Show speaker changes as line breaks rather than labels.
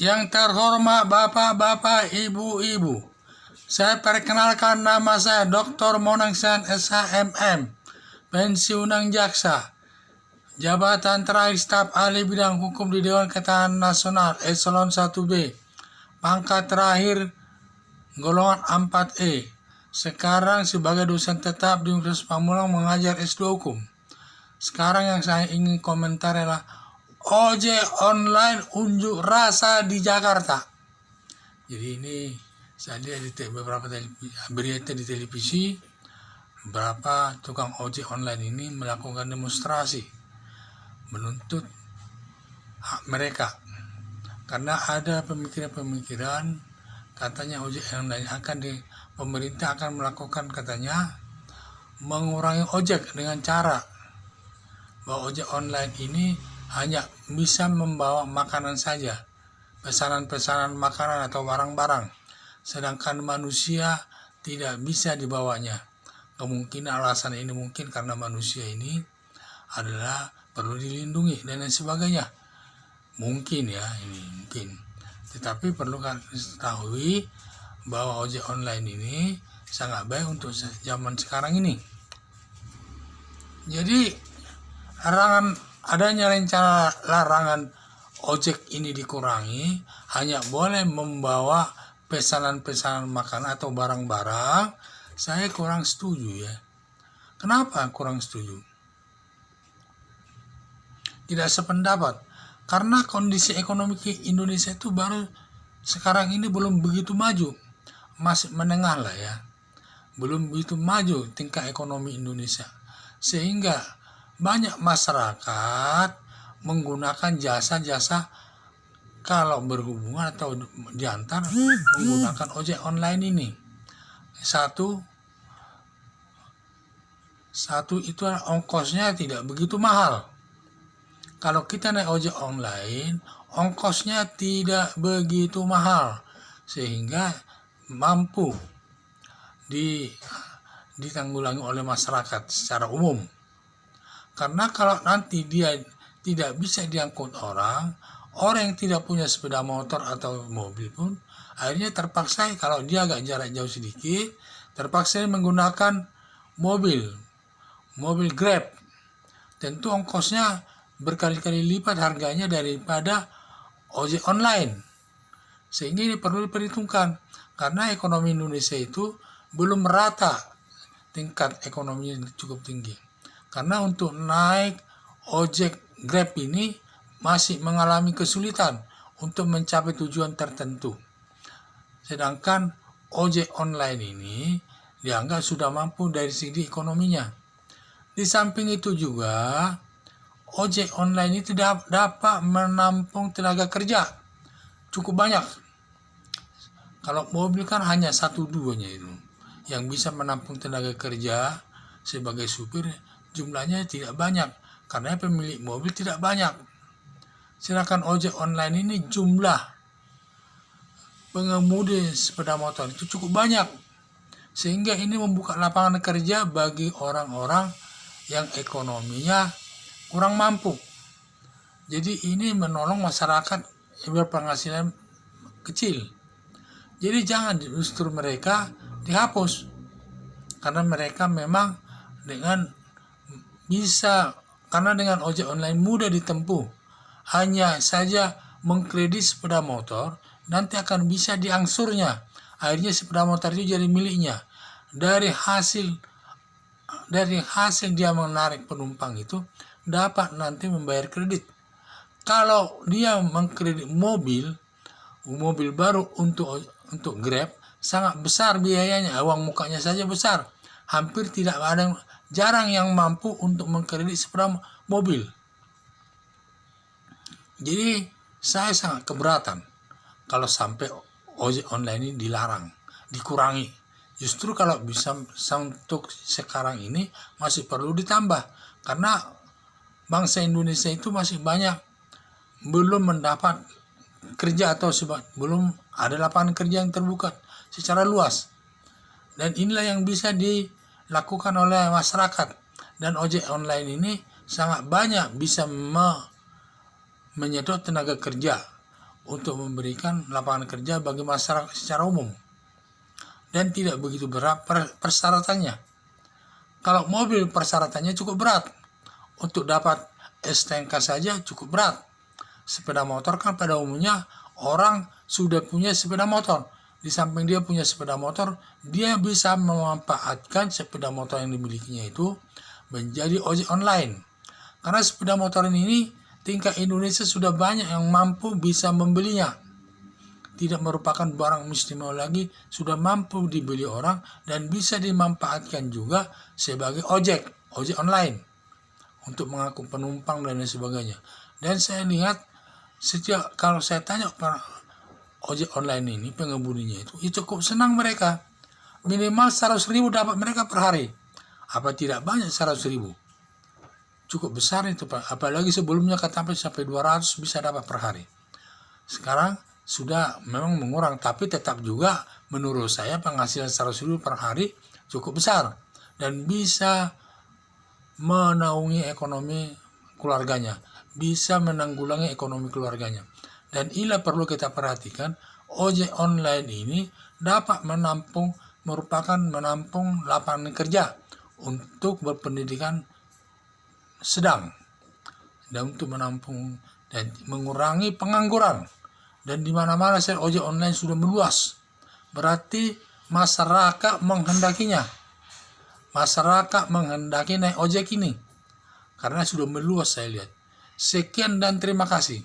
Yang terhormat Bapak-Bapak, Ibu-Ibu, saya perkenalkan nama saya Dr. Monangsan SHMM, pensiunan jaksa, jabatan terakhir staf ahli bidang hukum di Dewan Ketahanan Nasional Eselon 1B, pangkat terakhir golongan 4E. Sekarang sebagai dosen tetap di Universitas Pamulang mengajar S2 Hukum. Sekarang yang saya ingin komentar adalah ojek online unjuk rasa di Jakarta. Jadi ini saya lihat di beberapa berita di televisi, beberapa tukang ojek online ini melakukan demonstrasi menuntut hak mereka. Karena ada pemikiran-pemikiran katanya ojek online pemerintah akan melakukan katanya mengurangi ojek dengan cara bahwa ojek online ini hanya bisa membawa makanan saja, pesanan-pesanan makanan atau barang-barang, sedangkan manusia tidak bisa dibawanya. Kemungkinan alasan ini mungkin karena manusia ini adalah perlu dilindungi dan lain sebagainya. Mungkin ya, ini mungkin. Tetapi perlu ketahui bahwa ojek online ini sangat baik untuk zaman sekarang ini. Jadi adanya rencana larangan ojek ini dikurangi, hanya boleh membawa pesanan-pesanan makanan atau barang-barang, saya kurang setuju ya. Kenapa kurang setuju? Tidak sependapat. Karena kondisi ekonomi Indonesia itu baru sekarang ini belum begitu maju. Masih menengah lah ya. Belum begitu maju tingkat ekonomi Indonesia. Sehingga banyak masyarakat menggunakan jasa-jasa kalau berhubungan atau diantar menggunakan ojek online ini. Satu itu ongkosnya tidak begitu mahal. Kalau kita naik ojek online, ongkosnya tidak begitu mahal sehingga mampu ditanggulangi oleh masyarakat secara umum. Karena kalau nanti dia tidak bisa diangkut orang yang tidak punya sepeda motor atau mobil pun akhirnya terpaksa, kalau dia agak jarak jauh sedikit, terpaksa menggunakan mobil Grab. Tentu ongkosnya berkali-kali lipat harganya daripada ojek online. Sehingga ini perlu diperhitungkan karena ekonomi Indonesia itu belum merata, tingkat ekonominya cukup tinggi. Karena untuk naik ojek Grab ini masih mengalami kesulitan untuk mencapai tujuan tertentu. Sedangkan ojek online ini dianggap sudah mampu dari segi ekonominya. Di samping itu juga, ojek online itu dapat menampung tenaga kerja cukup banyak. Kalau mobil kan hanya 1-2-nya itu yang bisa menampung tenaga kerja sebagai supir. Jumlahnya tidak banyak karena pemilik mobil tidak banyak. Sedangkan ojek online ini jumlah pengemudi sepeda motor itu cukup banyak. Sehingga ini membuka lapangan kerja bagi orang-orang yang ekonominya kurang mampu. Jadi ini menolong masyarakat yang berpenghasilan kecil. Jadi jangan justru mereka dihapus. Karena mereka memang karena dengan ojek online mudah ditempuh. Hanya saja mengkredit sepeda motor, nanti akan bisa diangsurnya. Akhirnya sepeda motor itu jadi miliknya. Dari hasil dia menarik penumpang itu, dapat nanti membayar kredit. Kalau dia mengkredit mobil baru untuk Grab, sangat besar biayanya, uang mukanya saja besar. Hampir tidak ada, jarang yang mampu untuk mengkredit sepeda mobil. Jadi saya sangat keberatan kalau sampai ojek online ini dilarang, dikurangi. Justru kalau bisa untuk sekarang ini masih perlu ditambah. Karena bangsa Indonesia itu masih banyak belum mendapat kerja atau belum ada lapangan kerja yang terbuka secara luas. Dan inilah yang bisa dilakukan oleh masyarakat. Dan ojek online ini sangat banyak bisa menyedot tenaga kerja untuk memberikan lapangan kerja bagi masyarakat secara umum. Dan tidak begitu berat persyaratannya. Kalau mobil persyaratannya cukup berat. Untuk dapat STNK saja cukup berat. Sepeda motor kan pada umumnya orang sudah punya sepeda motor. Di samping dia punya sepeda motor, dia bisa memanfaatkan sepeda motor yang dimilikinya itu menjadi ojek online. Karena sepeda motor ini tingkat Indonesia sudah banyak yang mampu bisa membelinya. Tidak merupakan barang istimewa lagi, sudah mampu dibeli orang dan bisa dimanfaatkan juga sebagai ojek online untuk mengangkut penumpang dan lain sebagainya. Dan saya lihat kalau saya tanya para ojek online ini, pengemudinya itu cukup senang mereka. Minimal 100.000 dapat mereka per hari. Apa tidak banyak 100.000? Cukup besar itu Pak. Apalagi sebelumnya sampai 200 bisa dapat per hari. Sekarang sudah memang mengurang, tapi tetap juga menurut saya penghasilan 100.000 per hari cukup besar. Dan bisa menaungi ekonomi keluarganya. Bisa menanggulangi ekonomi keluarganya. Dan inilah perlu kita perhatikan, ojek online ini dapat menampung lapangan kerja untuk berpendidikan sedang dan untuk menampung dan mengurangi pengangguran. Dan di mana-mana ojek online sudah meluas. Berarti masyarakat menghendakinya. Masyarakat menghendaki naik ojek ini karena sudah meluas saya lihat. Sekian dan terima kasih.